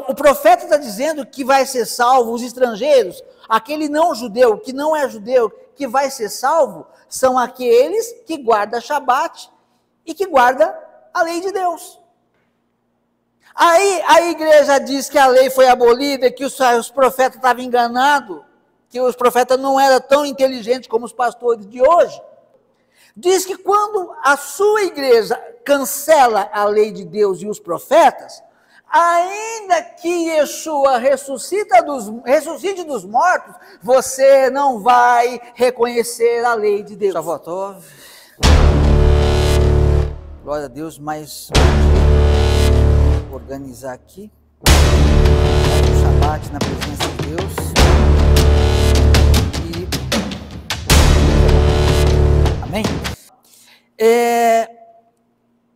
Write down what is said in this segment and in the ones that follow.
o profeta está dizendo que vai ser salvo os estrangeiros, aquele não judeu, que não é judeu, que vai ser salvo, são aqueles que guardam Shabat e que guardam a lei de Deus. Aí a igreja diz que a lei foi abolida, que os profetas estavam enganados, que os profetas não eram tão inteligentes como os pastores de hoje. Diz que quando a sua igreja cancela a lei de Deus e os profetas, ainda que Yeshua ressuscite dos mortos, você não vai reconhecer a lei de Deus. Shavuot. Glória a Deus, mas vou organizar aqui. O Shabat na presença de Deus. Amém?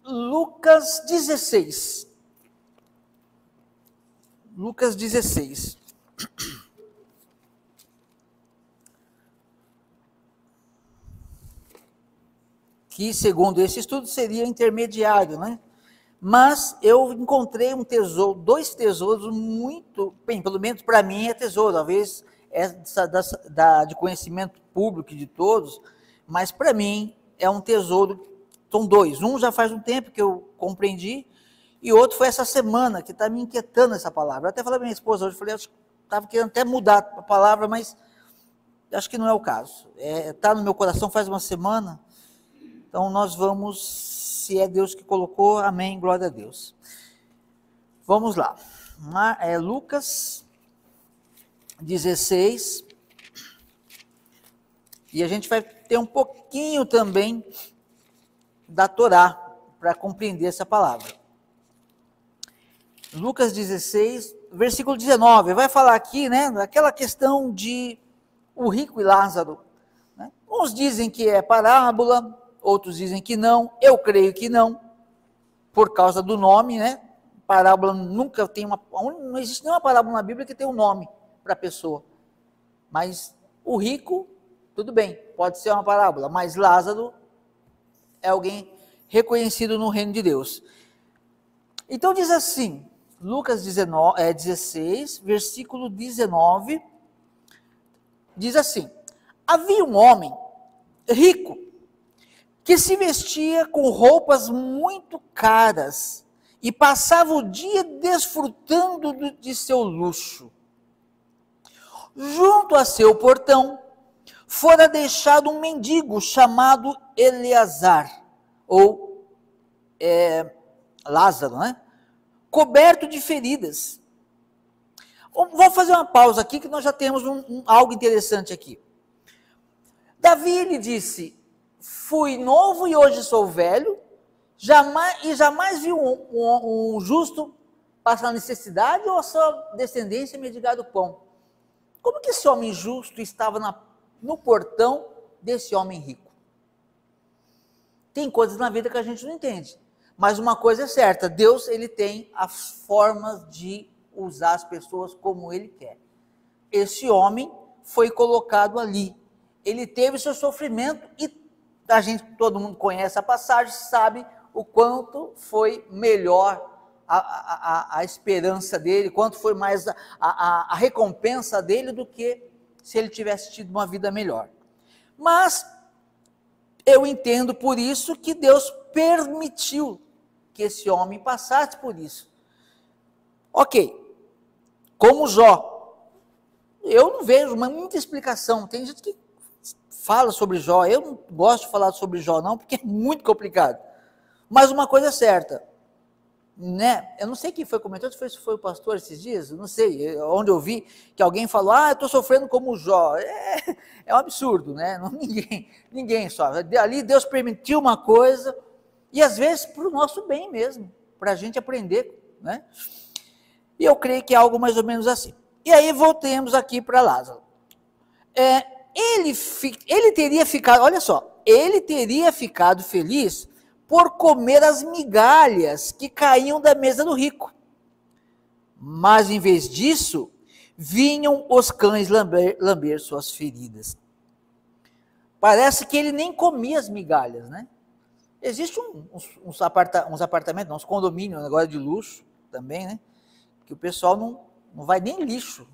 Lucas 16. Lucas 16. Que, segundo esse estudo, seria intermediário, né? Mas eu encontrei um tesouro, dois tesouros muito, bem, pelo menos para mim é tesouro, talvez é de conhecimento público de todos, mas para mim é um tesouro, são dois. Um já faz um tempo que eu compreendi, e outro foi essa semana, que está me inquietando essa palavra. Eu até falei para minha esposa hoje, falei, estava querendo até mudar a palavra, mas acho que não é o caso. Está no meu coração faz uma semana, então nós vamos, se é Deus que colocou, amém, glória a Deus. Vamos lá. Lucas 16, e a gente vai ter um pouquinho também da Torá, para compreender essa palavra. Lucas 16, versículo 19, vai falar aqui, né, daquela questão de o rico e Lázaro. Né? Uns dizem que é parábola, outros dizem que não, eu creio que não, por causa do nome, né? Parábola nunca tem não existe nenhuma parábola na Bíblia que tenha um nome para a pessoa. Mas o rico, tudo bem, pode ser uma parábola, mas Lázaro é alguém reconhecido no reino de Deus. Então diz assim, Lucas 16, versículo 19, diz assim: havia um homem rico que se vestia com roupas muito caras e passava o dia desfrutando de seu luxo. Junto a seu portão, fora deixado um mendigo chamado Eleazar, ou Lázaro, né? Coberto de feridas. Vou fazer uma pausa aqui, que nós já temos algo interessante aqui. Davi, lhe disse: fui novo e hoje sou velho, jamais vi um justo passar necessidade, ou a sua descendência me diga do pão. Como que esse homem justo estava no portão desse homem rico? Tem coisas na vida que a gente não entende, mas uma coisa é certa, Deus, ele tem as formas de usar as pessoas como ele quer. Esse homem foi colocado ali, ele teve seu sofrimento, e todo mundo conhece a passagem, sabe o quanto foi melhor a esperança dele, quanto foi mais a recompensa dele do que se ele tivesse tido uma vida melhor. Mas eu entendo por isso que Deus permitiu que esse homem passasse por isso. Ok, como Jó, eu não vejo muita explicação. Tem gente que fala sobre Jó, eu não gosto de falar sobre Jó não, porque é muito complicado. Mas uma coisa é certa, né? Eu não sei quem foi comentou, se foi o pastor esses dias, não sei, onde eu vi que alguém falou, eu estou sofrendo como Jó. É um absurdo, né? Ninguém sofre. Ali Deus permitiu uma coisa, e às vezes para o nosso bem mesmo, para a gente aprender, né? E eu creio que é algo mais ou menos assim. E aí voltemos aqui para Lázaro. Ele teria ficado, olha só, ele teria ficado feliz por comer as migalhas que caíam da mesa do rico. Mas, em vez disso, vinham os cães lamber suas feridas. Parece que ele nem comia as migalhas, né? Existem uns apartamentos, uns condomínios agora de luxo também, né? que o pessoal não vai nem lixo,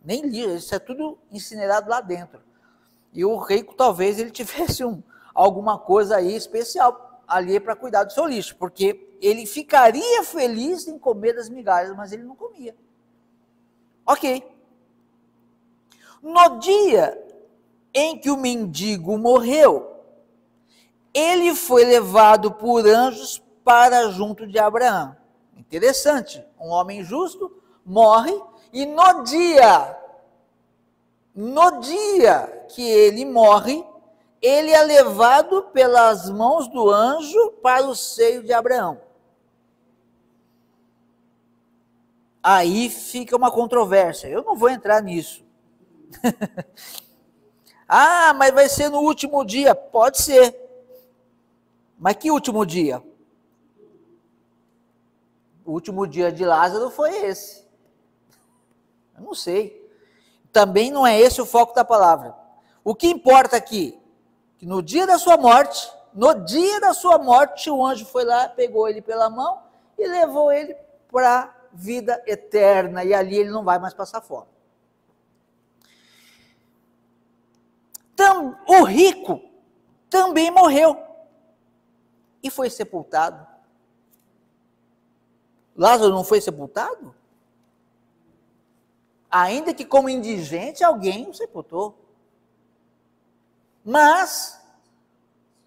isso é tudo incinerado lá dentro. E o rico, talvez, ele tivesse alguma coisa aí especial ali para cuidar do seu lixo, porque ele ficaria feliz em comer das migalhas, mas ele não comia. Ok. No dia em que o mendigo morreu, ele foi levado por anjos para junto de Abraão. Interessante, um homem justo morre e no dia que ele morre, ele é levado pelas mãos do anjo para o seio de Abraão. Aí fica uma controvérsia, eu não vou entrar nisso. Ah, mas vai ser no último dia, pode ser. Mas que último dia? O último dia de Lázaro foi esse. Eu não sei. Também não é esse o foco da palavra. O que importa aqui, que no dia da sua morte, o anjo foi lá, pegou ele pela mão e levou ele para a vida eterna, e ali ele não vai mais passar fome. O rico também morreu e foi sepultado. Lázaro não foi sepultado? Ainda que como indigente, alguém o sepultou. Mas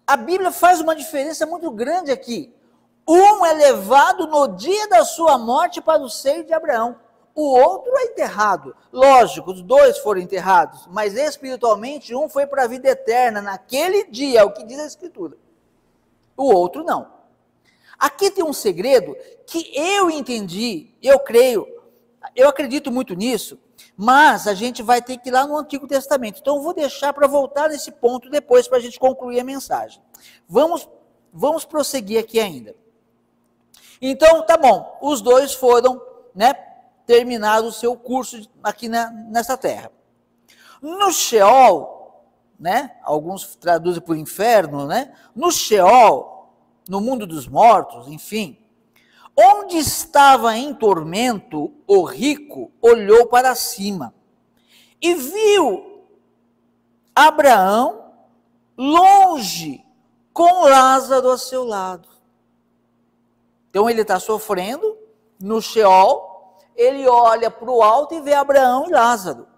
a Bíblia faz uma diferença muito grande aqui. Um é levado no dia da sua morte para o seio de Abraão. O outro é enterrado. Lógico, os dois foram enterrados, mas espiritualmente um foi para a vida eterna naquele dia, é o que diz a Escritura. O outro não. Aqui tem um segredo que eu entendi, eu creio, eu acredito muito nisso, mas a gente vai ter que ir lá no Antigo Testamento. Então eu vou deixar para voltar nesse ponto depois, para a gente concluir a mensagem. Vamos prosseguir aqui ainda. Então, tá bom, os dois foram, terminar o seu curso aqui nessa terra. No Sheol, alguns traduzem por inferno, no Sheol, no mundo dos mortos, enfim, onde estava em tormento, o rico olhou para cima e viu Abraão longe, com Lázaro a seu lado. Então ele está sofrendo no Sheol, ele olha para o alto e vê Abraão e Lázaro.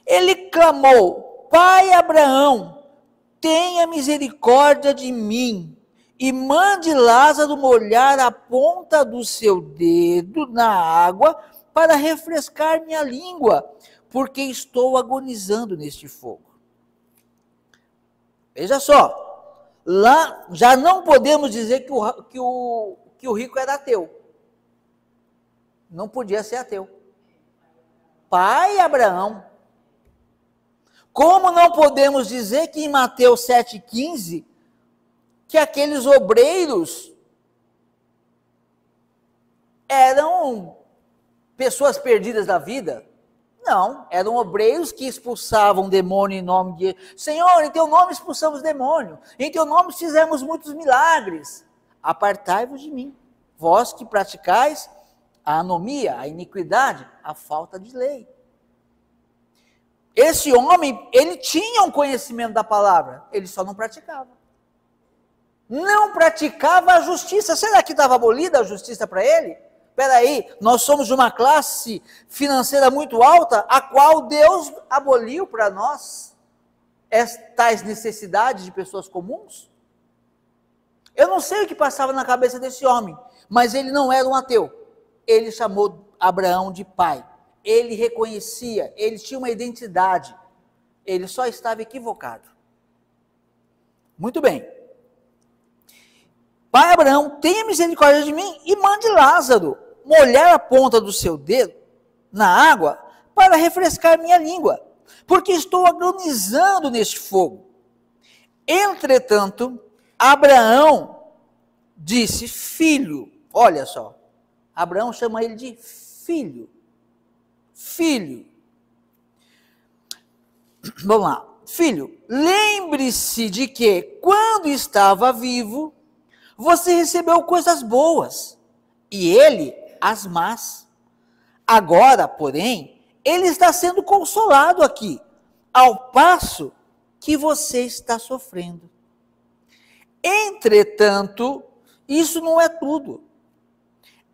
Ele clamou: Pai Abraão, tenha misericórdia de mim e mande Lázaro molhar a ponta do seu dedo na água para refrescar minha língua, porque estou agonizando neste fogo. Veja só, lá já não podemos dizer que o rico era ateu. Não podia ser ateu. Pai Abraão. Como não podemos dizer que em Mateus 7,15, que aqueles obreiros eram pessoas perdidas da vida? Não, eram obreiros que expulsavam demônio em nome de... Senhor, em teu nome expulsamos demônio, em teu nome fizemos muitos milagres. Apartai-vos de mim, vós que praticais a anomia, a iniquidade, a falta de lei. Esse homem, ele tinha um conhecimento da palavra, ele só não praticava. Não praticava a justiça. Será que estava abolida a justiça para ele? Espera aí, nós somos de uma classe financeira muito alta, a qual Deus aboliu para nós tais necessidades de pessoas comuns? Eu não sei o que passava na cabeça desse homem, mas ele não era um ateu. Ele chamou Abraão de pai. Ele reconhecia, ele tinha uma identidade. Ele só estava equivocado. Muito bem. Pai Abraão, tenha misericórdia de mim e mande Lázaro molhar a ponta do seu dedo na água para refrescar minha língua, porque estou agonizando neste fogo. Entretanto, Abraão disse: filho, olha só, Abraão chama ele de filho. Filho. Vamos lá. Filho, lembre-se de que quando estava vivo, você recebeu coisas boas, e ele as más. Agora, porém, ele está sendo consolado aqui, ao passo que você está sofrendo. Entretanto, isso não é tudo.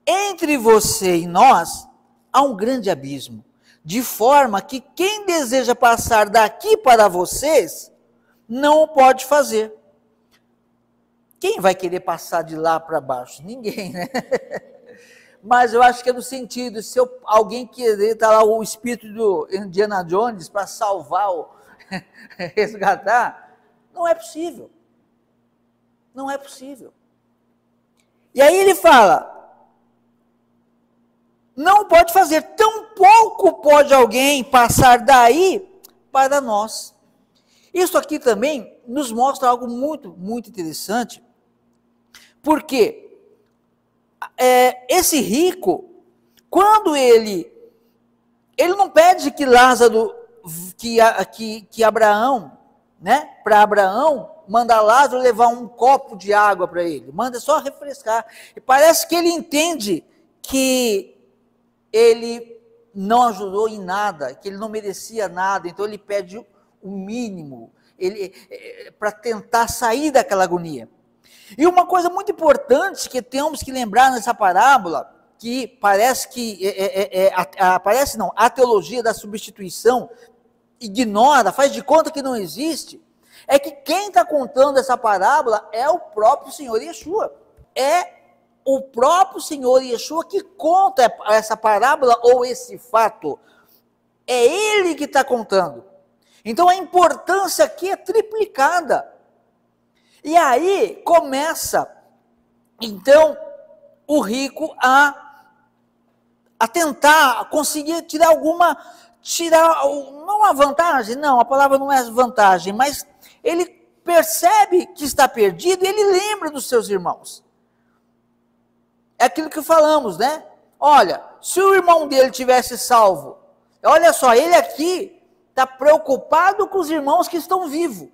Entre você e nós há um grande abismo, de forma que quem deseja passar daqui para vocês não o pode fazer. Quem vai querer passar de lá para baixo? Ninguém, né? Mas eu acho que é no sentido, se alguém querer, tá lá o espírito do Indiana Jones para salvar, resgatar, não é possível. Não é possível. E aí ele fala, não pode fazer, tampouco pode alguém passar daí para nós. Isso aqui também nos mostra algo muito, muito interessante, porque esse rico, quando ele não pede que Lázaro, que Abraão, né, para Abraão, manda Lázaro levar um copo de água para ele, manda só refrescar, e parece que ele entende que ele não ajudou em nada, que ele não merecia nada, então ele pede o mínimo, para tentar sair daquela agonia. E uma coisa muito importante que temos que lembrar nessa parábola, que parece que, a teologia da substituição ignora, faz de conta que não existe, é que quem está contando essa parábola é o próprio Senhor Yeshua. É o próprio Senhor Yeshua que conta essa parábola ou esse fato. É Ele que está contando. Então a importância aqui é triplicada. E aí começa, então, o rico a tentar conseguir não a vantagem, não, a palavra não é vantagem, mas ele percebe que está perdido e ele lembra dos seus irmãos. É aquilo que falamos, né? Olha, se o irmão dele tivesse salvo, olha só, ele aqui está preocupado com os irmãos que estão vivos.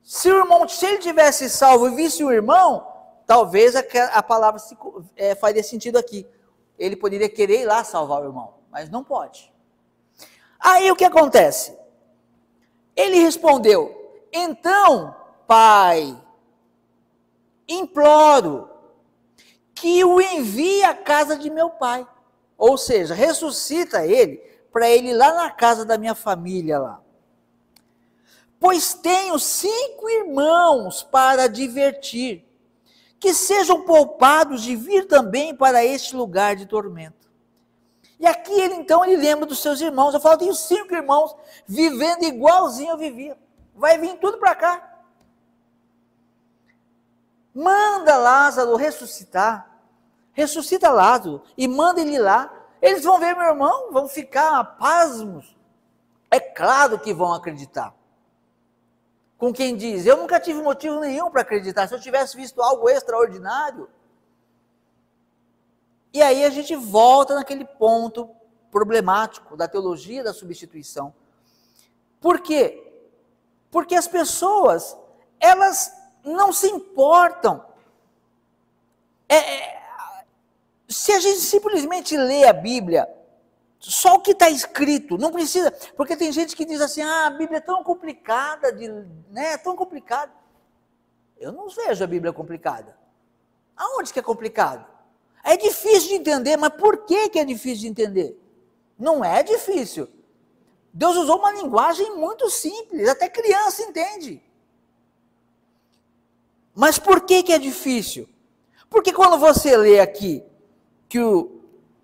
Se ele tivesse salvo e visse o irmão, talvez a palavra faria sentido aqui. Ele poderia querer ir lá salvar o irmão, mas não pode. Aí o que acontece? Ele respondeu, então, pai, imploro que o envie à casa de meu pai. Ou seja, ressuscita ele, para ele ir lá na casa da minha família lá. Pois tenho 5 irmãos para divertir, que sejam poupados de vir também para este lugar de tormento. E aqui ele lembra dos seus irmãos. Eu falo, eu tenho 5 irmãos vivendo igualzinho eu vivia. Vai vir tudo para cá. Manda Lázaro ressuscitar. Ressuscita Lázaro e manda ele lá. Eles vão ver meu irmão, vão ficar pasmos. É claro que vão acreditar. Com quem diz, eu nunca tive motivo nenhum para acreditar, se eu tivesse visto algo extraordinário. E aí a gente volta naquele ponto problemático da teologia da substituição. Por quê? Porque as pessoas, elas não se importam. Se a gente simplesmente lê a Bíblia, só o que está escrito, não precisa, porque tem gente que diz assim, a Bíblia é tão complicada, tão complicada. Eu não vejo a Bíblia complicada. Aonde que é complicado? É difícil de entender, mas por que é difícil de entender? Não é difícil. Deus usou uma linguagem muito simples, até criança entende. Mas por que é difícil? Porque quando você lê aqui, que o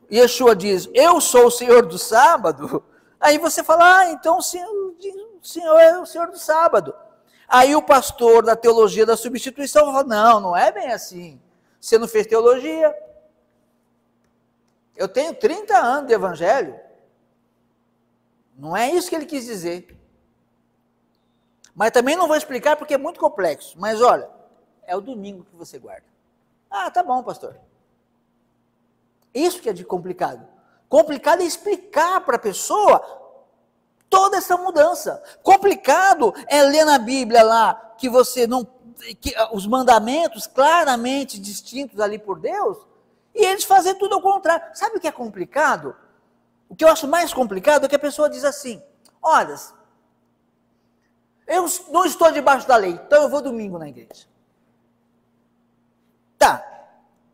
Yeshua diz, eu sou o Senhor do sábado, aí você fala, então o Senhor é o Senhor do sábado. Aí o pastor da teologia da substituição fala, não é bem assim. Você não fez teologia? Eu tenho 30 anos de evangelho. Não é isso que ele quis dizer. Mas também não vou explicar porque é muito complexo. Mas olha, é o domingo que você guarda. Ah, tá bom, pastor. Isso que é de complicado. Complicado é explicar para a pessoa toda essa mudança. Complicado é ler na Bíblia lá que os mandamentos claramente distintos ali por Deus, E eles fazem tudo ao contrário. Sabe o que é complicado? O que eu acho mais complicado é que a pessoa diz assim, olha, eu não estou debaixo da lei, então eu vou domingo na igreja. Tá,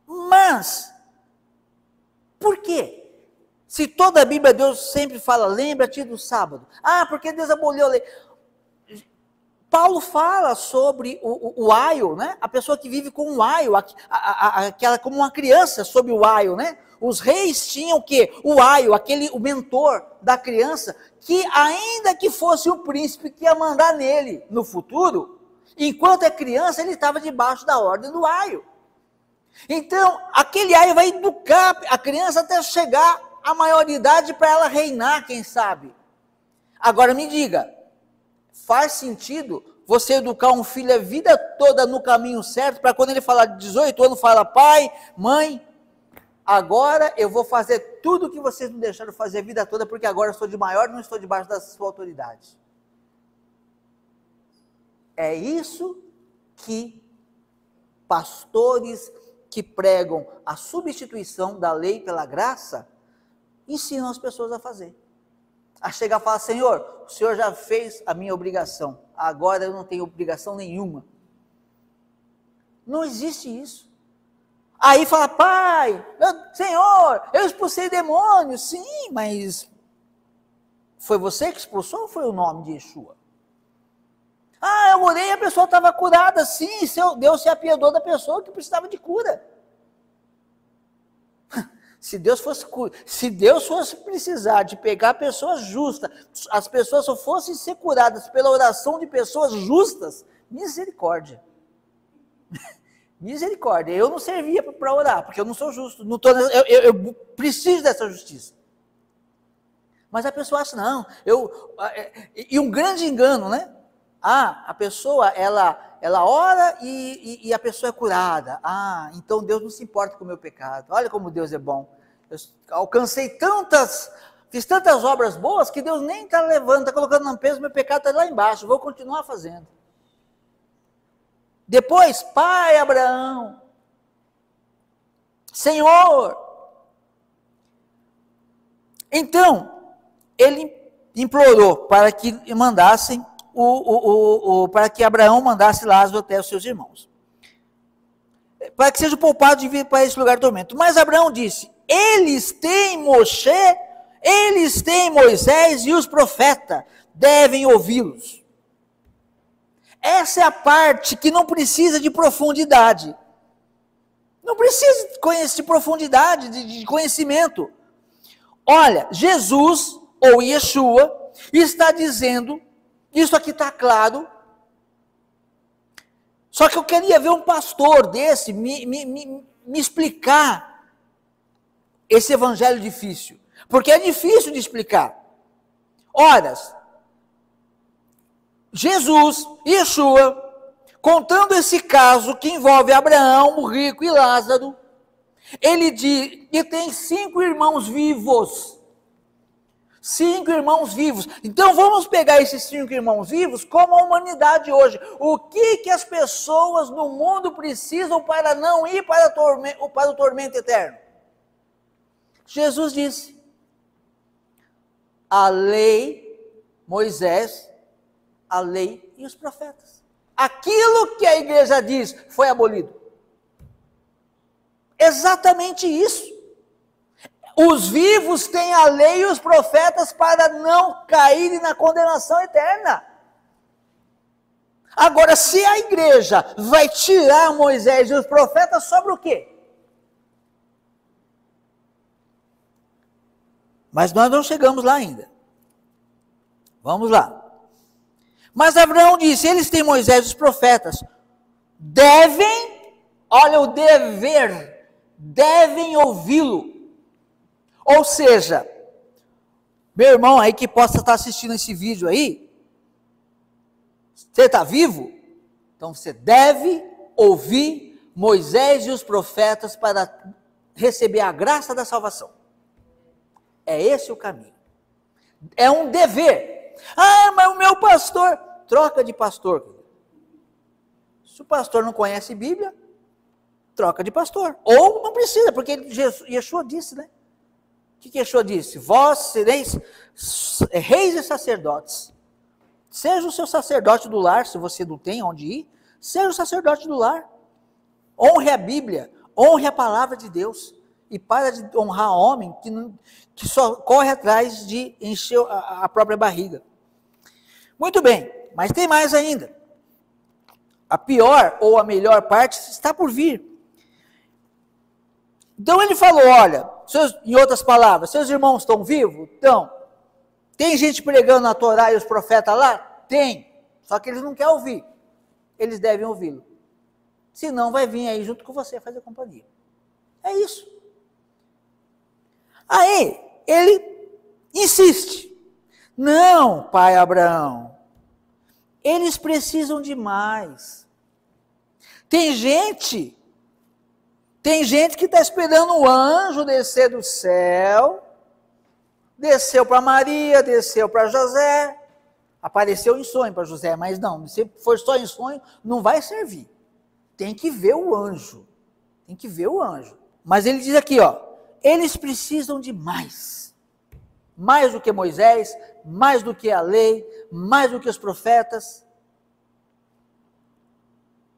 mas, por quê? Se toda a Bíblia, Deus sempre fala, lembra-te do sábado. Ah, porque Deus aboliu a lei. Paulo fala sobre o aio, né? A pessoa que vive com o aio, aquela como uma criança sob o aio, né? Os reis tinham o quê? O aio, o mentor da criança, que ainda que fosse o príncipe que ia mandar nele no futuro, enquanto é criança, ele estava debaixo da ordem do aio. Então, aquele aio vai educar a criança até chegar à maioridade para ela reinar, quem sabe. Agora me diga, faz sentido você educar um filho a vida toda no caminho certo, para quando ele falar de 18 anos, fala, pai, mãe, agora eu vou fazer tudo o que vocês não deixaram fazer a vida toda, porque agora eu sou de maior, não estou debaixo da sua autoridade. É isso que pastores que pregam a substituição da lei pela graça ensinam as pessoas a fazer. A chegar e falar, Senhor, o Senhor já fez a minha obrigação, agora eu não tenho obrigação nenhuma. Não existe isso. Aí fala, pai, Senhor, eu expulsei demônios. Sim, mas foi você que expulsou ou foi o nome de Yeshua? Ah, eu orei e a pessoa estava curada. Sim, Deus se apiedou da pessoa que precisava de cura. Se Deus fosse precisar de pegar pessoas justas, as pessoas só fossem ser curadas pela oração de pessoas justas, misericórdia. Misericórdia. Eu não servia para orar, porque eu não sou justo. Eu preciso dessa justiça. Mas a pessoa acha, não, e um grande engano, né? Ah, a pessoa, ela ora e a pessoa é curada. Ah, então Deus não se importa com o meu pecado. Olha como Deus é bom. Eu fiz tantas obras boas que Deus nem está levando, está colocando no peso, meu pecado está lá embaixo, vou continuar fazendo. Depois, pai Abraão, Senhor. Então, ele implorou para que mandassem para que Abraão mandasse Lázaro até os seus irmãos, para que seja poupado de vir para esse lugar de tormento. Mas Abraão disse, eles têm Moisés e os profetas, devem ouvi-los. Essa é a parte que não precisa de profundidade, não precisa de profundidade, de conhecimento. Olha, Jesus, ou Yeshua, está dizendo, isso aqui está claro, só que eu queria ver um pastor desse me explicar esse evangelho difícil, porque é difícil de explicar. Ora, Jesus, Yeshua, contando esse caso que envolve Abraão, o rico e Lázaro, ele diz que tem 5 irmãos vivos. 5 irmãos vivos. Então vamos pegar esses 5 irmãos vivos como a humanidade hoje. O que as pessoas no mundo precisam para não ir para o tormento eterno? Jesus disse, a lei, Moisés, a lei e os profetas. Aquilo que a igreja diz foi abolido. Exatamente isso. Os vivos têm a lei e os profetas para não caírem na condenação eterna. Agora, se a igreja vai tirar Moisés e os profetas, sobre o quê? Mas nós não chegamos lá ainda. Vamos lá. Mas Abraão disse, eles têm Moisés e os profetas, devem, olha o dever, devem ouvi-lo. Ou seja, meu irmão aí que possa estar assistindo esse vídeo aí, você está vivo? Então você deve ouvir Moisés e os profetas para receber a graça da salvação. É esse o caminho. É um dever. Ah, mas o meu pastor, troca de pastor. Se o pastor não conhece Bíblia, troca de pastor. Ou não precisa, porque Yeshua disse, né? O que Yeshua disse? Vós sereis reis e sacerdotes. Seja o seu sacerdote do lar, se você não tem onde ir, seja o sacerdote do lar. Honre a Bíblia, honre a palavra de Deus. E para de honrar homem que só corre atrás de encher a própria barriga. Muito bem, mas tem mais ainda. A pior ou a melhor parte está por vir. Então ele falou, olha, em outras palavras, seus irmãos estão vivos? Então, tem gente pregando a Torá e os profetas lá? Tem, só que eles não querem ouvir. Eles devem ouvi-lo. Senão vai vir aí junto com você fazer companhia. É isso. Aí, ele insiste. Não, pai Abraão, eles precisam de mais. Tem gente que está esperando o anjo descer do céu, desceu para Maria, desceu para José, apareceu em sonho para José, mas não, se for só em sonho, não vai servir. Tem que ver o anjo. Tem que ver o anjo. Mas ele diz aqui, ó, eles precisam de mais. Mais do que Moisés, mais do que a lei, mais do que os profetas.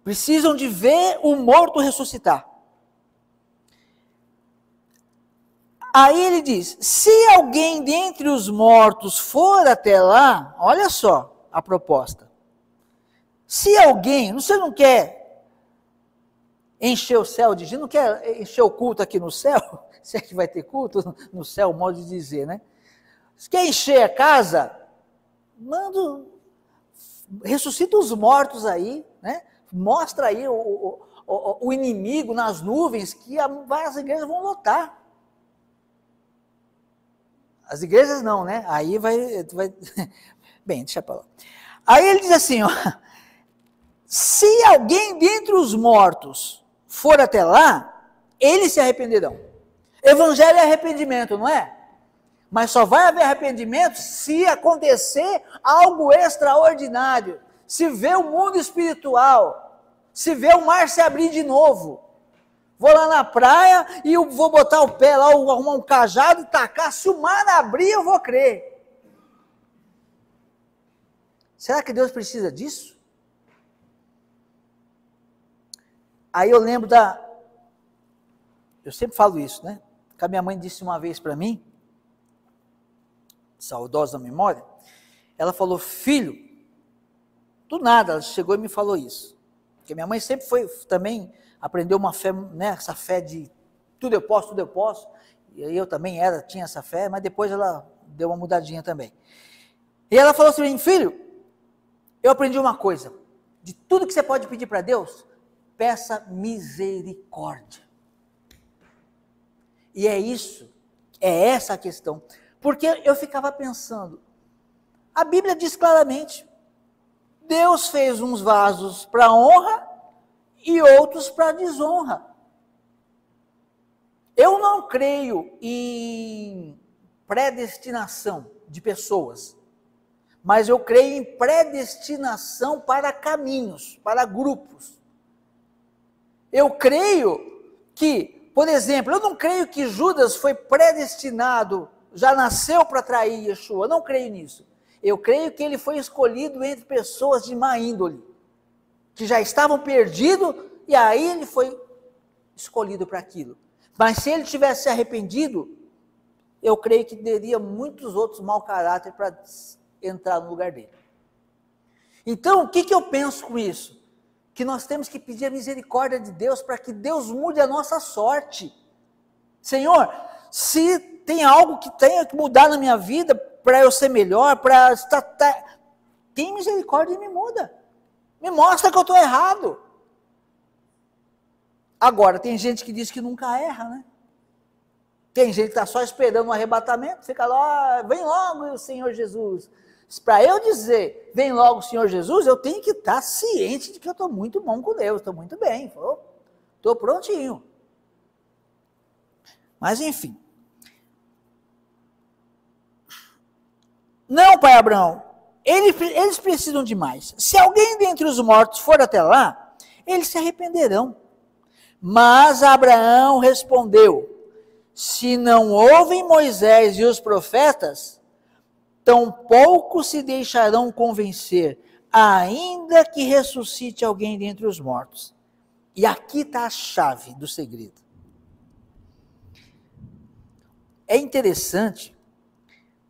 Precisam de ver o morto ressuscitar. Aí ele diz, se alguém dentre os mortos for até lá, olha só a proposta. Se alguém, você não quer encher o céu de gente, não quer encher o culto aqui no céu, se é que vai ter culto no céu, modo de dizer, né? Se quer encher a casa, ressuscita os mortos aí, né? Mostra aí o inimigo nas nuvens, que várias igrejas vão lotar. As igrejas não, né? Aí vai... Bem, deixa pra lá. Aí ele diz assim, ó, se alguém dentre os mortos for até lá, eles se arrependerão. Evangelho é arrependimento, não é? Mas só vai haver arrependimento se acontecer algo extraordinário. Se vê o mundo espiritual, se vê o mar se abrir de novo. Vou lá na praia e eu vou botar o pé lá, arrumar um cajado e tacar. Se o mar abrir, eu vou crer. Será que Deus precisa disso? Aí eu lembro eu sempre falo isso, né? Que a minha mãe disse uma vez para mim, saudosa memória, ela falou, filho, do nada, ela chegou e me falou isso. Porque minha mãe sempre também aprendeu uma fé, né, essa fé de tudo eu posso, e eu também tinha essa fé, mas depois ela deu uma mudadinha também. E ela falou assim, filho, eu aprendi uma coisa, de tudo que você pode pedir para Deus, peça misericórdia. E é essa a questão, porque eu ficava pensando, a Bíblia diz claramente, Deus fez uns vasos para honra, e outros para desonra. Eu não creio em predestinação de pessoas, mas eu creio em predestinação para caminhos, para grupos. Eu creio que, por exemplo, eu não creio que Judas foi predestinado, já nasceu para trair Yeshua, eu não creio nisso. Eu creio que ele foi escolhido entre pessoas de má índole, que já estavam perdidos, e aí ele foi escolhido para aquilo. Mas se ele tivesse se arrependido, eu creio que teria muitos outros mau caráter para entrar no lugar dele. Então, o que eu penso com isso? Que nós temos que pedir a misericórdia de Deus, para que Deus mude a nossa sorte. Senhor, se tem algo que tenha que mudar na minha vida, para eu ser melhor, tem misericórdia e me muda. Me mostra que eu estou errado. Agora, tem gente que diz que nunca erra, né? Tem gente que está só esperando um arrebatamento, fica lá, vem logo o Senhor Jesus. Para eu dizer, vem logo o Senhor Jesus, eu tenho que estar ciente de que eu estou muito bom com Deus, estou muito bem, estou prontinho. Mas enfim. Não, pai Abraão, eles precisam de mais. Se alguém dentre os mortos for até lá, eles se arrependerão. Mas Abraão respondeu: se não ouvem Moisés e os profetas, tampouco se deixarão convencer, ainda que ressuscite alguém dentre os mortos. E aqui está a chave do segredo. É interessante,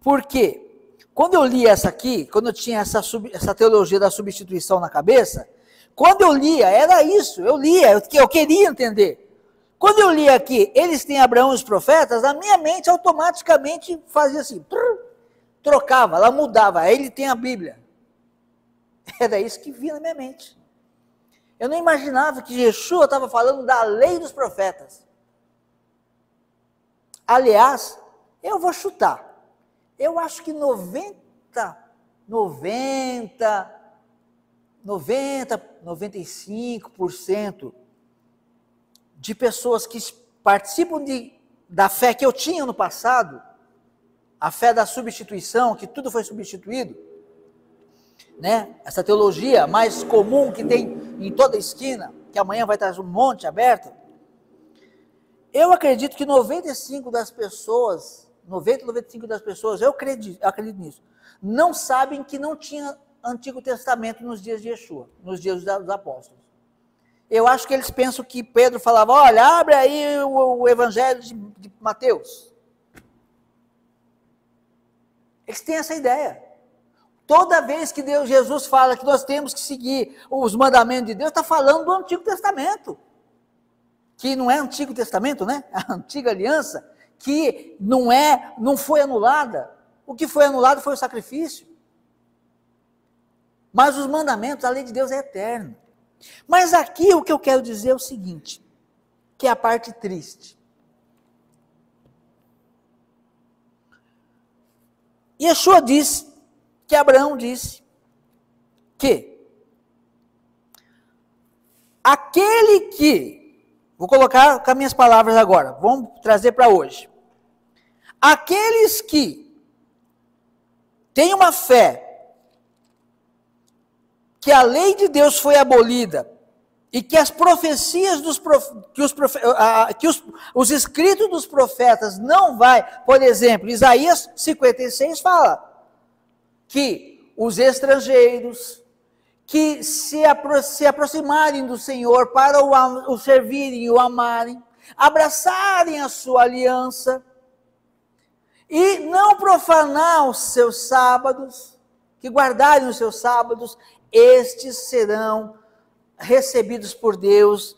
porque quando eu li essa aqui, quando eu tinha essa teologia da substituição na cabeça, quando eu lia, era isso, eu lia, eu queria entender. Quando eu li aqui, eles têm Abraão e os profetas, a minha mente automaticamente fazia assim, trocava, ela mudava, ele tem a Bíblia. Era isso que vinha na minha mente. Eu não imaginava que Yeshua estava falando da lei dos profetas. Aliás, eu vou chutar. Eu acho que 95% de pessoas que participam da fé que eu tinha no passado, a fé da substituição, que tudo foi substituído, né? Essa teologia mais comum que tem em toda esquina, que amanhã vai estar um monte aberto. Eu acredito que 95% das pessoas, eu acredito nisso, não sabem que não tinha Antigo Testamento nos dias de Yeshua, nos dias dos apóstolos. Eu acho que eles pensam que Pedro falava, olha, abre aí o Evangelho de Mateus. Eles têm essa ideia. Toda vez que Jesus fala que nós temos que seguir os mandamentos de Deus, está falando do Antigo Testamento. Que não é Antigo Testamento, né? A antiga aliança, que não foi anulada. O que foi anulado foi o sacrifício. Mas os mandamentos, a lei de Deus é eterna. Mas aqui o que eu quero dizer é o seguinte, que é a parte triste. Yeshua disse, que Abraão disse, que aquele que, vou colocar com as minhas palavras agora, vamos trazer para hoje. Aqueles que têm uma fé que a lei de Deus foi abolida e que as profecias os escritos dos profetas não vai, por exemplo, Isaías 56 fala que os estrangeiros que se aproximarem do Senhor para o servirem e o amarem, abraçarem a sua aliança e não profanar os seus sábados, que guardarem os seus sábados, estes serão recebidos por Deus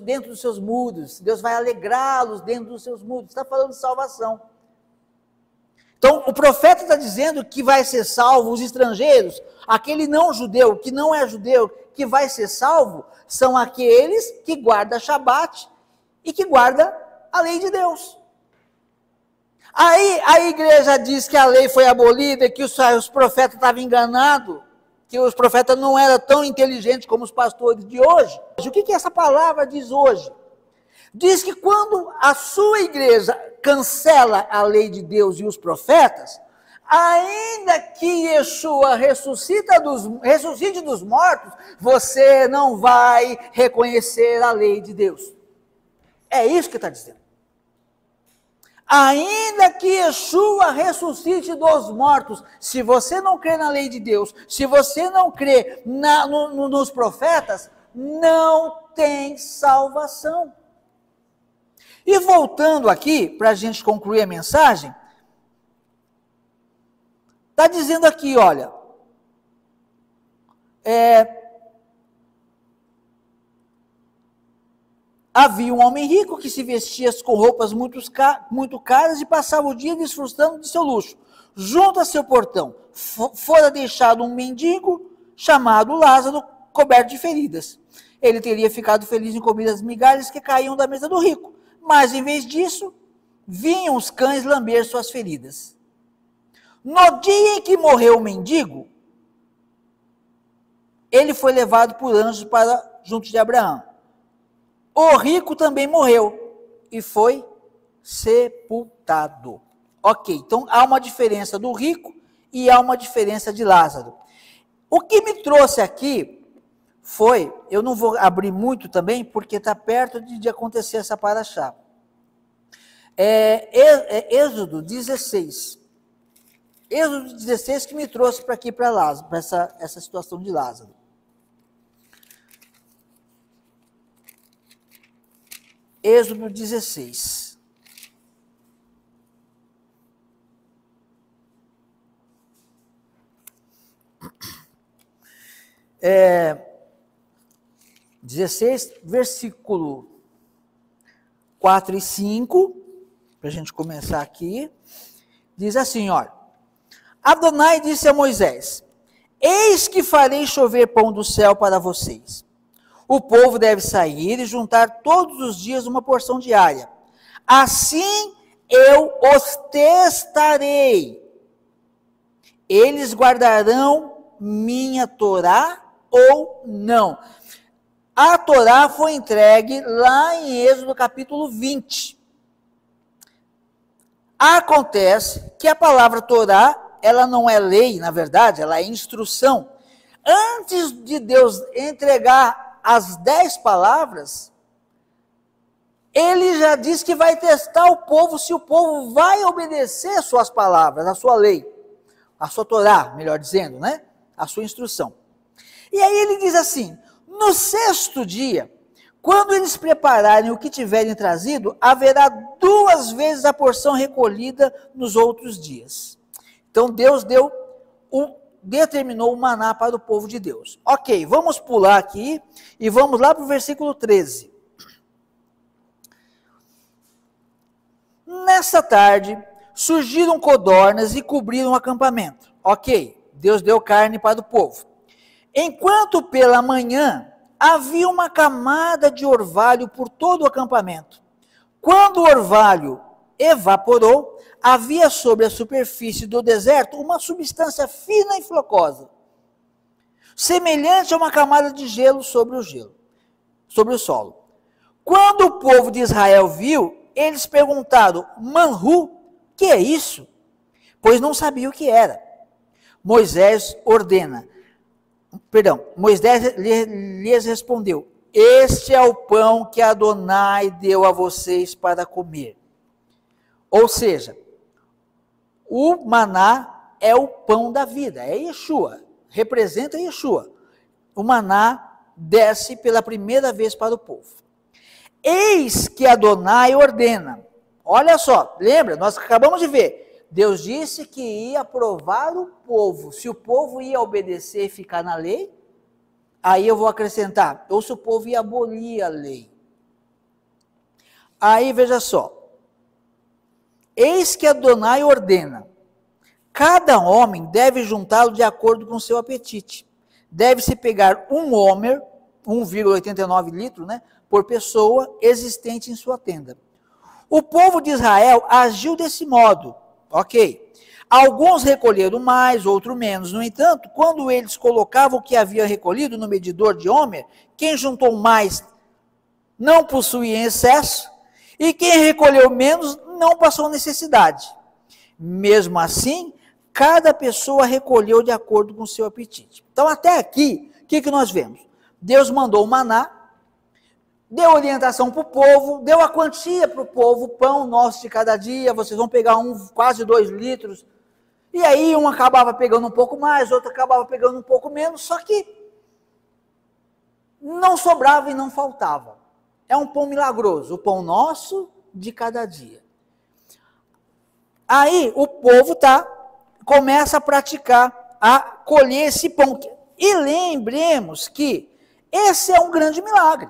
dentro dos seus muros. Deus vai alegrá-los dentro dos seus muros. Está falando de salvação. Então, o profeta está dizendo que vai ser salvo os estrangeiros, aquele não judeu, que não é judeu, que vai ser salvo, são aqueles que guardam Shabat e que guardam a lei de Deus. Aí a igreja diz que a lei foi abolida, que os profetas estavam enganados, que os profetas não eram tão inteligentes como os pastores de hoje. O que essa palavra diz hoje? Diz que quando a sua igreja cancela a lei de Deus e os profetas, ainda que Yeshua ressuscite dos mortos, você não vai reconhecer a lei de Deus. É isso que está dizendo. Ainda que Yeshua ressuscite dos mortos, se você não crê na lei de Deus, se você não crê nos profetas, não tem salvação. E voltando aqui, para a gente concluir a mensagem, está dizendo aqui, olha, havia um homem rico que se vestia com roupas muito caras e passava o dia desfrutando de seu luxo. Junto a seu portão, fora deixado um mendigo chamado Lázaro, coberto de feridas. Ele teria ficado feliz em comer as migalhas que caíam da mesa do rico. Mas, em vez disso, vinham os cães lamber suas feridas. No dia em que morreu o mendigo, ele foi levado por anjos para junto de Abraão. O rico também morreu e foi sepultado. Ok, então há uma diferença do rico e há uma diferença de Lázaro. O que me trouxe aqui foi, eu não vou abrir muito também, porque está perto de acontecer essa paraxá. Êxodo 16. Êxodo 16 que me trouxe para aqui, para Lázaro, para essa situação de Lázaro. Êxodo 16. É, 16, versículo 4 e 5, para a gente começar aqui, diz assim, olha, Adonai disse a Moisés, eis que farei chover pão do céu para vocês. O povo deve sair e juntar todos os dias uma porção diária. Assim eu os testarei. Eles guardarão minha Torá ou não. A Torá foi entregue lá em Êxodo capítulo 20. Acontece que a palavra Torá, ela não é lei, na verdade, ela é instrução. Antes de Deus entregar as 10 palavras, ele já diz que vai testar o povo, se o povo vai obedecer suas palavras, a sua lei, a sua Torá, melhor dizendo, né? A sua instrução. E aí ele diz assim, no 6º dia, quando eles prepararem o que tiverem trazido, haverá 2 vezes a porção recolhida nos outros dias. Então Deus determinou o maná para o povo de Deus. Ok, vamos pular aqui e vamos lá para o versículo 13. Nessa tarde, surgiram codornas e cobriram o acampamento. Ok, Deus deu carne para o povo. Enquanto pela manhã havia uma camada de orvalho por todo o acampamento. Quando o orvalho evaporou, havia sobre a superfície do deserto uma substância fina e flocosa, semelhante a uma camada de gelo sobre o solo. Quando o povo de Israel viu, eles perguntaram, Manhu, que é isso? Pois não sabia o que era. Moisés lhes respondeu, este é o pão que Adonai deu a vocês para comer. Ou seja, o maná é o pão da vida, é Yeshua, representa Yeshua. O maná desce pela primeira vez para o povo. Eis que Adonai ordena. Olha só, lembra, nós acabamos de ver. Deus disse que ia provar o povo. Se o povo ia obedecer e ficar na lei, aí eu vou acrescentar, ou se o povo ia abolir a lei. Aí veja só. Eis que Adonai ordena, cada homem deve juntá-lo de acordo com seu apetite. Deve-se pegar um homer, 1,89 litros, né, por pessoa existente em sua tenda. O povo de Israel agiu desse modo, ok. Alguns recolheram mais, outros menos. No entanto, quando eles colocavam o que havia recolhido no medidor de homer, quem juntou mais não possuía excesso, e quem recolheu menos não passou necessidade. Mesmo assim, cada pessoa recolheu de acordo com o seu apetite. Então, até aqui, o que nós vemos? Deus mandou o maná, deu orientação para o povo, deu a quantia para o povo, pão nosso de cada dia, vocês vão pegar quase 2 litros, e aí um acabava pegando um pouco mais, outro acabava pegando um pouco menos, só que não sobrava e não faltava. É um pão milagroso, o pão nosso de cada dia. Aí o povo começa a praticar, a colher esse pão. E lembremos que esse é um grande milagre.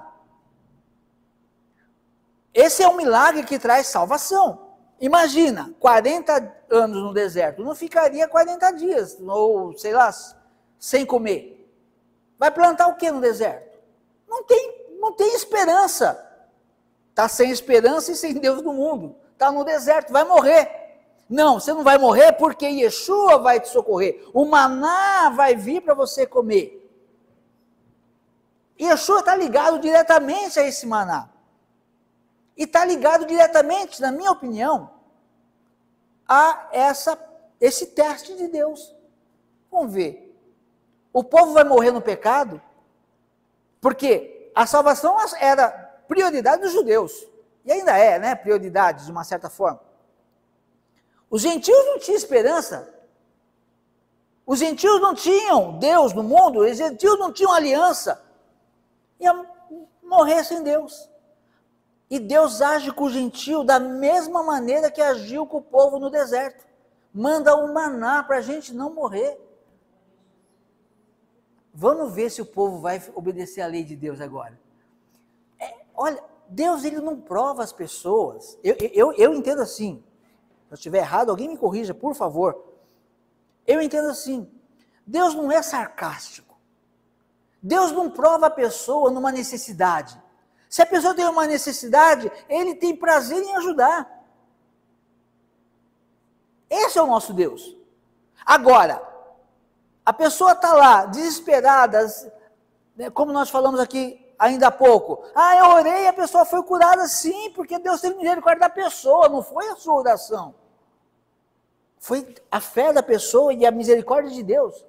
Esse é um milagre que traz salvação. Imagina, 40 anos no deserto, não ficaria 40 dias, ou sei lá, sem comer. Vai plantar o que no deserto? Não tem esperança. Está sem esperança e sem Deus no mundo. Está no deserto, vai morrer. Não, você não vai morrer porque Yeshua vai te socorrer. O maná vai vir para você comer. Yeshua está ligado diretamente a esse maná. E está ligado diretamente, na minha opinião, a esse teste de Deus. Vamos ver. O povo vai morrer no pecado? Porque a salvação era prioridade dos judeus. E ainda é, né? Prioridade, de uma certa forma. Os gentios não tinham esperança. Os gentios não tinham Deus no mundo. Os gentios não tinham aliança. Ia morrer sem Deus. E Deus age com o gentio da mesma maneira que agiu com o povo no deserto. Manda o maná para a gente não morrer. Vamos ver se o povo vai obedecer à lei de Deus agora. Olha, Deus ele não prova as pessoas. Eu entendo assim. Se eu estiver errado, alguém me corrija, por favor. Eu entendo assim. Deus não é sarcástico. Deus não prova a pessoa numa necessidade. Se a pessoa tem uma necessidade, ele tem prazer em ajudar. Esse é o nosso Deus. Agora, a pessoa está lá, desesperada, como nós falamos aqui ainda há pouco. Eu orei e a pessoa foi curada, sim, porque Deus teve misericórdia da pessoa, não foi a sua oração. Foi a fé da pessoa e a misericórdia de Deus.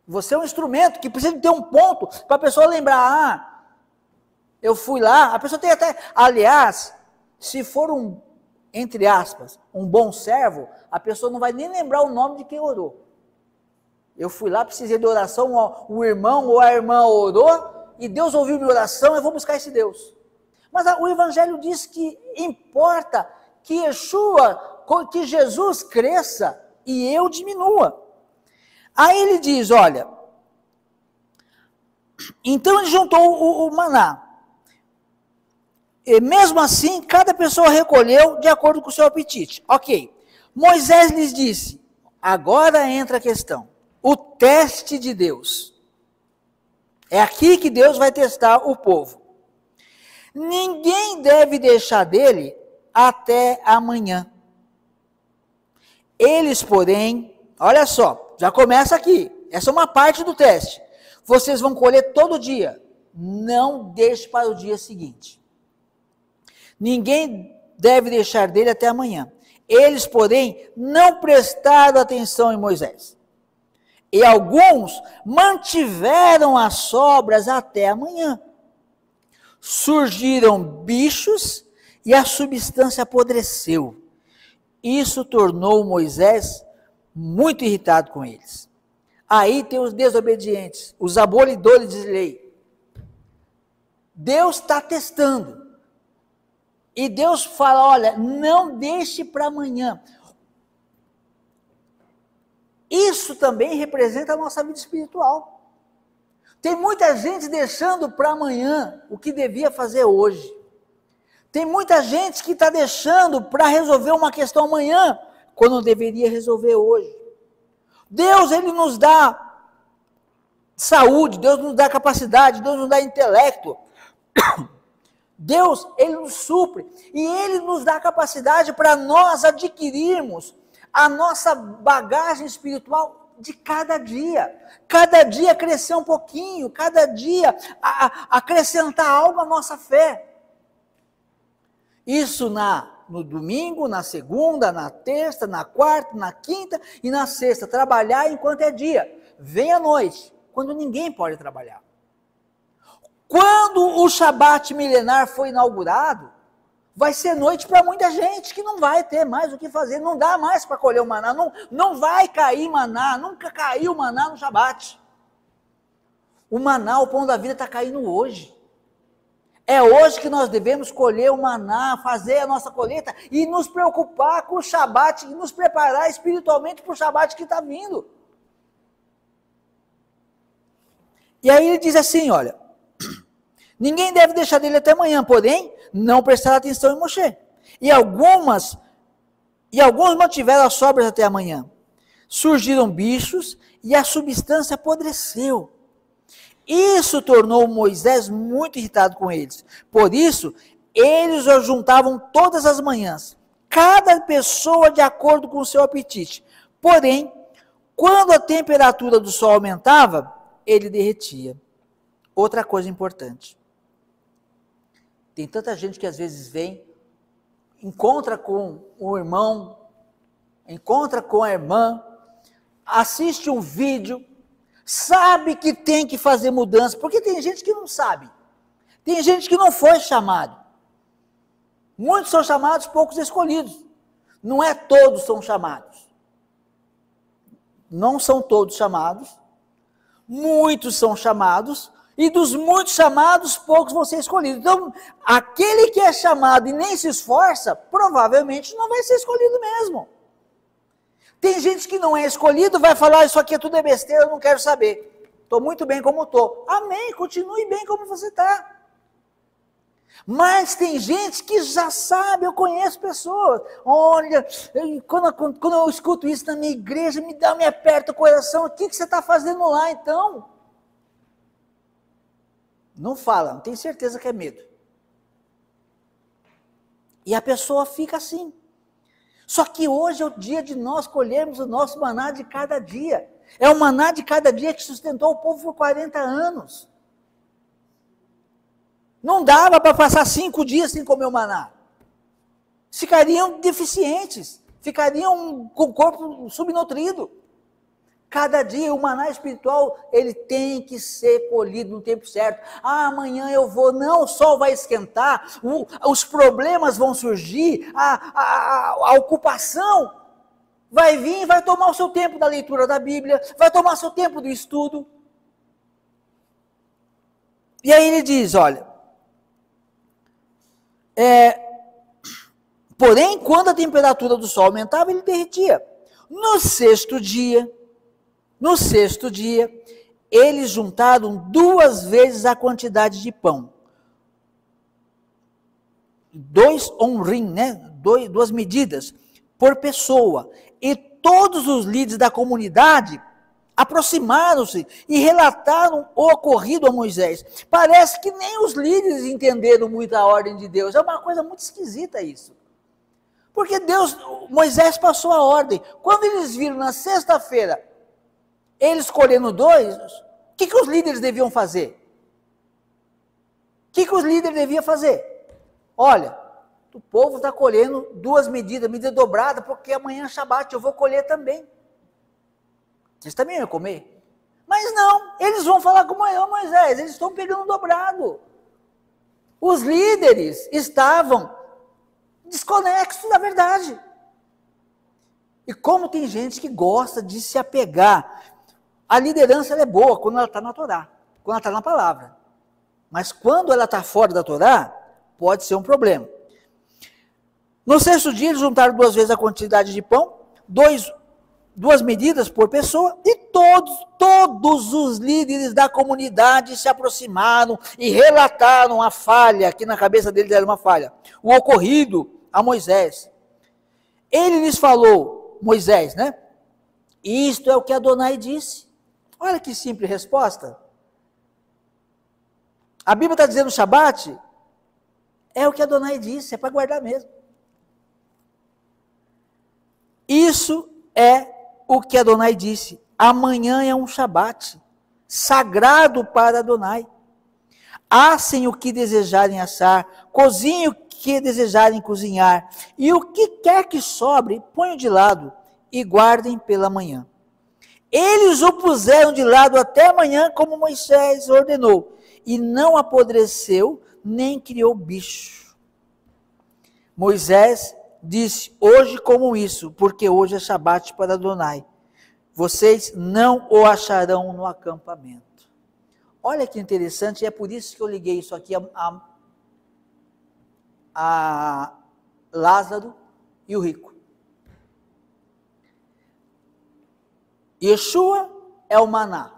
Você é um instrumento que precisa ter um ponto para a pessoa lembrar, eu fui lá, a pessoa tem até, aliás, se for entre aspas, um bom servo, a pessoa não vai nem lembrar o nome de quem orou. Eu fui lá, precisei de oração, o irmão ou a irmã orou, e Deus ouviu minha oração, eu vou buscar esse Deus. Mas o Evangelho diz que importa que Yeshua, que Jesus cresça e eu diminua. Aí ele diz, olha, então ele juntou o maná. E mesmo assim, cada pessoa recolheu de acordo com o seu apetite. Ok. Moisés lhes disse, agora entra a questão. O teste de Deus. É aqui que Deus vai testar o povo. Ninguém deve deixar dele até amanhã. Eles, porém, olha só, já começa aqui. Essa é uma parte do teste. Vocês vão colher todo dia. Não deixe para o dia seguinte. Ninguém deve deixar dele até amanhã. Eles, porém, não prestaram atenção em Moisés. E alguns mantiveram as sobras até amanhã. Surgiram bichos e a substância apodreceu. Isso tornou Moisés muito irritado com eles. Aí tem os desobedientes, os abolidores de lei. Deus está testando. E Deus fala, olha, não deixe para amanhã. Isso também representa a nossa vida espiritual. Tem muita gente deixando para amanhã o que devia fazer hoje. Tem muita gente que está deixando para resolver uma questão amanhã, quando deveria resolver hoje. Deus, ele nos dá saúde, Deus nos dá capacidade, Deus nos dá intelecto. Deus, ele nos supre e ele nos dá capacidade para nós adquirirmos a nossa bagagem espiritual de cada dia. Cada dia crescer um pouquinho, cada dia acrescentar algo à nossa fé. Isso no domingo, na segunda, na terça, na quarta, na quinta e na sexta. Trabalhar enquanto é dia. Vem à noite, quando ninguém pode trabalhar. Quando o Shabat milenar foi inaugurado, vai ser noite para muita gente que não vai ter mais o que fazer, não dá mais para colher o maná, não vai cair maná, nunca caiu maná no Shabat. O maná, o pão da vida, está caindo hoje. É hoje que nós devemos colher o maná, fazer a nossa colheita e nos preocupar com o Shabat e nos preparar espiritualmente para o Shabat que está vindo. E aí ele diz assim, olha, ninguém deve deixar dele até amanhã, porém, não prestar atenção em Moshe. E alguns mantiveram as sobras até amanhã. Surgiram bichos e a substância apodreceu. Isso tornou Moisés muito irritado com eles. Por isso, eles o juntavam todas as manhãs, cada pessoa de acordo com o seu apetite. Porém, quando a temperatura do sol aumentava, ele derretia. Outra coisa importante. Tem tanta gente que às vezes vem, encontra com o irmão, encontra com a irmã, assiste um vídeo, sabe que tem que fazer mudança, porque tem gente que não sabe, tem gente que não foi chamado. Muitos são chamados, poucos escolhidos. Não é todos são chamados. Não são todos chamados, muitos são chamados, e dos muitos chamados, poucos vão ser escolhidos. Então, aquele que é chamado e nem se esforça, provavelmente não vai ser escolhido mesmo. Tem gente que não é escolhido, vai falar, isso aqui tudo é besteira, eu não quero saber. Estou muito bem como estou. Amém, continue bem como você está. Mas tem gente que já sabe, eu conheço pessoas, olha, quando eu escuto isso na minha igreja, me aperta o coração, o que você está fazendo lá então? Não fala, não tem certeza que é medo. E a pessoa fica assim. Só que hoje é o dia de nós colhermos o nosso maná de cada dia. É o maná de cada dia que sustentou o povo por 40 anos. Não dava para passar 5 dias sem comer o maná. Ficariam deficientes, ficariam com o corpo subnutrido. Cada dia o maná espiritual, ele tem que ser colhido no tempo certo. Ah, amanhã eu vou, não, o sol vai esquentar, os problemas vão surgir, a ocupação vai vir, vai tomar o seu tempo da leitura da Bíblia, vai tomar o seu tempo do estudo. E aí ele diz, olha, porém, quando a temperatura do sol aumentava, ele derretia. No sexto dia, eles juntaram 2 vezes a quantidade de pão. 2 onrim, né? 2 medidas por pessoa. E todos os líderes da comunidade aproximaram-se e relataram o ocorrido a Moisés. Parece que nem os líderes entenderam muito a ordem de Deus. É uma coisa muito esquisita isso. Porque Moisés passou a ordem. Quando eles viram na sexta-feira, eles colhendo 2, o que os líderes deviam fazer? O que os líderes deviam fazer? Olha, o povo está colhendo 2 medidas, medida dobrada, porque amanhã é Shabat, eu vou colher também. Eles também iam comer. Mas não, eles vão falar com Moisés, eles estão pegando dobrado. Os líderes estavam desconexos da verdade. E como tem gente que gosta de se apegar, a liderança ela é boa quando ela está na Torá, quando ela está na palavra. Mas quando ela está fora da Torá, pode ser um problema. No sexto dia, eles juntaram 2 vezes a quantidade de pão, 2 medidas por pessoa, e todos os líderes da comunidade se aproximaram e relataram a falha, que na cabeça deles era uma falha, o ocorrido a Moisés. Ele lhes falou, Moisés, né? Isto é o que Adonai disse. Olha que simples resposta. A Bíblia está dizendo Shabat, é o que Adonai disse, é para guardar mesmo. Isso é o que Adonai disse, amanhã é um Shabat, sagrado para Adonai. Assem o que desejarem assar, cozinhem o que desejarem cozinhar, e o que quer que sobre, ponham de lado e guardem pela manhã. Eles o puseram de lado até amanhã, como Moisés ordenou, e não apodreceu, nem criou bicho. Moisés disse, hoje como isso, porque hoje é Shabat para Adonai. Vocês não o acharão no acampamento. Olha que interessante, e é por isso que eu liguei isso aqui a Lázaro e o rico. Yeshua é o maná,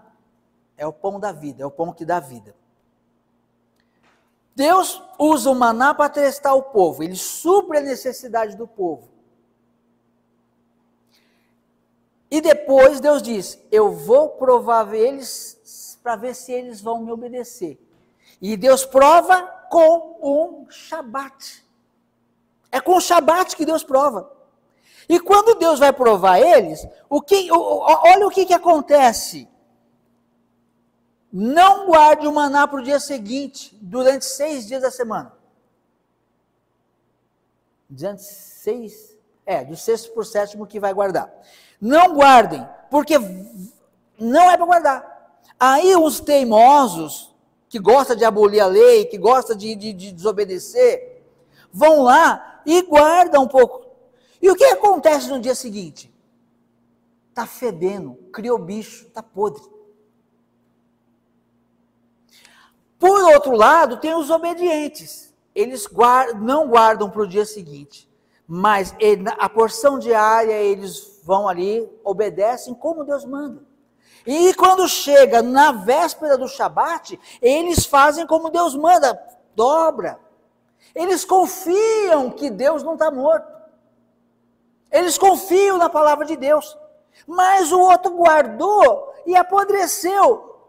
é o pão da vida, é o pão que dá vida. Deus usa o maná para testar o povo, ele supre a necessidade do povo. E depois Deus diz, eu vou provar eles para ver se eles vão me obedecer. E Deus prova com um Shabat. É com o Shabat que Deus prova. E quando Deus vai provar eles, olha o que acontece. Não guarde o maná para o dia seguinte, durante 6 dias da semana. Durante 6, do sexto para o sétimo que vai guardar. Não guardem, porque não é para guardar. Aí os teimosos, que gostam de abolir a lei, que gostam de desobedecer, vão lá e guardam um pouco. E o que acontece no dia seguinte? Está fedendo, criou bicho, está podre. Por outro lado, tem os obedientes. Eles não guardam para o dia seguinte, mas a porção diária eles vão ali, obedecem como Deus manda. E quando chega na véspera do Shabat, eles fazem como Deus manda, dobra. Eles confiam que Deus não está morto. Eles confiam na palavra de Deus. Mas o outro guardou e apodreceu,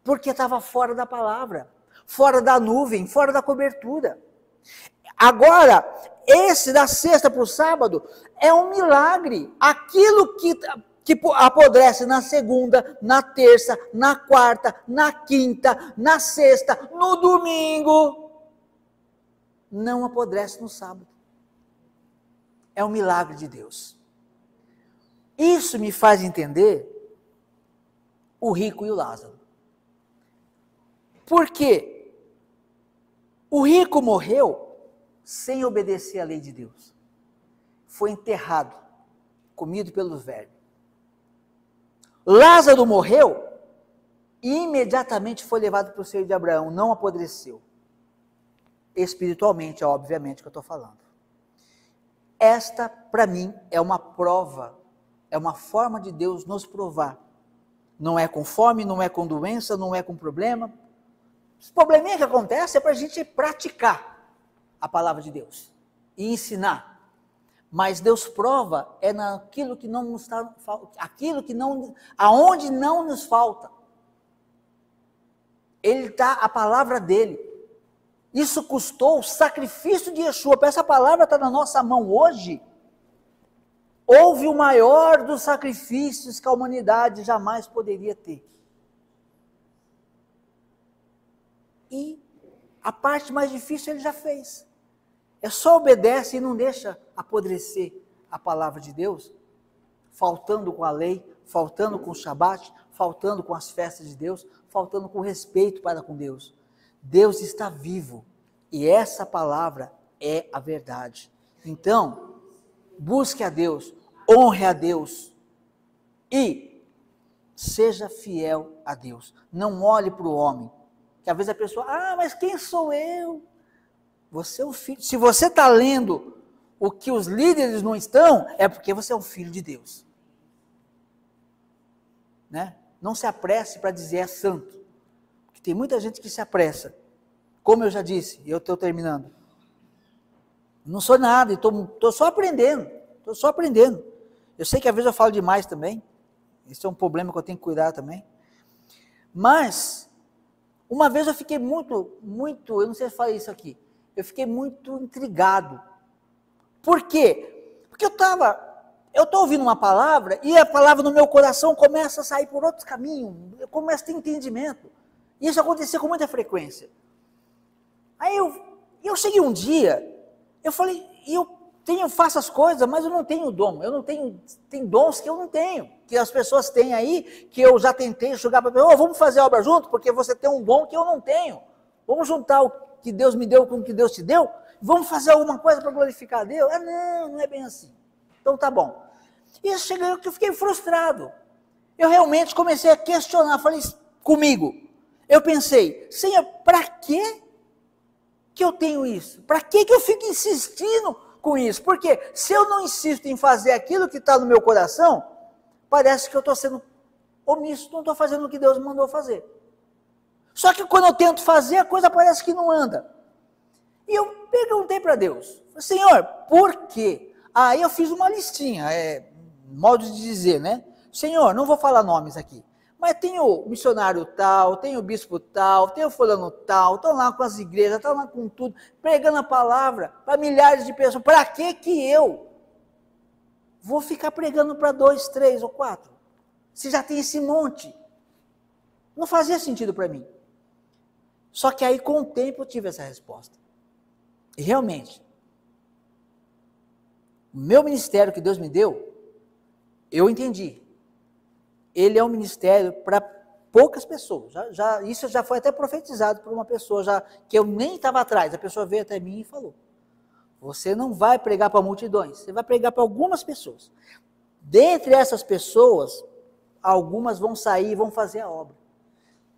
porque estava fora da palavra, fora da nuvem, fora da cobertura. Agora, esse da sexta para o sábado é um milagre. Aquilo que apodrece na segunda, na terça, na quarta, na quinta, na sexta, no domingo, não apodrece no sábado. É um milagre de Deus. Isso me faz entender o rico e o Lázaro. Por quê? O rico morreu sem obedecer à lei de Deus. Foi enterrado, comido pelos vermes. Lázaro morreu e imediatamente foi levado para o seio de Abraão, não apodreceu. Espiritualmente, obviamente, que eu estou falando. Esta, para mim, é uma prova, é uma forma de Deus nos provar. Não é com fome, não é com doença, não é com problema. Os probleminha que acontece é para a gente praticar a palavra de Deus e ensinar. Mas Deus prova é naquilo que não nos está, aquilo que não, aonde não nos falta. Ele está, a palavra dele. Isso custou o sacrifício de Yeshua. Para essa palavra estar na nossa mão hoje, houve o maior dos sacrifícios que a humanidade jamais poderia ter. E a parte mais difícil ele já fez. É só obedece e não deixa apodrecer a palavra de Deus, faltando com a lei, faltando com o Shabat, faltando com as festas de Deus, faltando com respeito para com Deus. Deus está vivo e essa palavra é a verdade. Então, busque a Deus, honre a Deus e seja fiel a Deus. Não olhe para o homem, que às vezes a pessoa, mas quem sou eu? Você é um filho. Se você está lendo o que os líderes não estão, é porque você é um filho de Deus. Né? Não se apresse para dizer é santo. Porque tem muita gente que se apressa. Como eu já disse, e eu estou terminando. Não sou nada, estou só aprendendo. Estou só aprendendo. Eu sei que às vezes eu falo demais também. Isso é um problema que eu tenho que cuidar também. Mas, uma vez eu fiquei muito, eu não sei se eu falei isso aqui, eu fiquei muito intrigado. Por quê? Porque eu estou ouvindo uma palavra, e a palavra no meu coração começa a sair por outros caminhos, eu começo a ter entendimento. E isso acontecia com muita frequência. Aí eu cheguei um dia, eu falei, eu faço as coisas, mas eu não tenho dom, tem dons que eu não tenho, que as pessoas têm aí, que eu já tentei jogar para a pessoa, vamos fazer obra junto, porque você tem um dom que eu não tenho, vamos juntar o que Deus me deu com o que Deus te deu, vamos fazer alguma coisa para glorificar a Deus? Não é bem assim. Então tá bom. E eu fiquei frustrado, eu realmente comecei a questionar, falei comigo, eu pensei, Senhor, para que eu tenho isso? Para que eu fico insistindo com isso? Porque se eu não insisto em fazer aquilo que está no meu coração, parece que eu estou sendo omisso, não estou fazendo o que Deus me mandou fazer. Só que quando eu tento fazer, a coisa parece que não anda. E eu perguntei para Deus, Senhor, por quê? Aí eu fiz uma listinha, modo de dizer, né? Senhor, não vou falar nomes aqui, mas tem o missionário tal, tem o bispo tal, tem o fulano tal, estão lá com as igrejas, estão lá com tudo, pregando a palavra para milhares de pessoas. Para que eu vou ficar pregando para 2, 3 ou 4? Se já tem esse monte. Não fazia sentido para mim. Só que aí, com o tempo, eu tive essa resposta. E realmente, o meu ministério que Deus me deu, eu entendi. Ele é um ministério para poucas pessoas. Isso já foi até profetizado por uma pessoa que eu nem estava atrás. A pessoa veio até mim e falou: você não vai pregar para multidões, você vai pregar para algumas pessoas. Dentre essas pessoas, algumas vão sair e vão fazer a obra.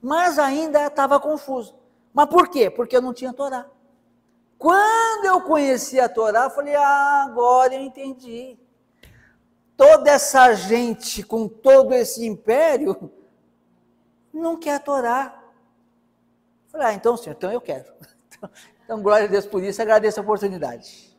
Mas ainda estava confuso. Mas por quê? Porque eu não tinha Torá. Quando eu conheci a Torá, eu falei: agora eu entendi. Toda essa gente com todo esse império não quer a Torá. Eu falei: então, senhor, então eu quero. Então, glória a Deus por isso, agradeço a oportunidade.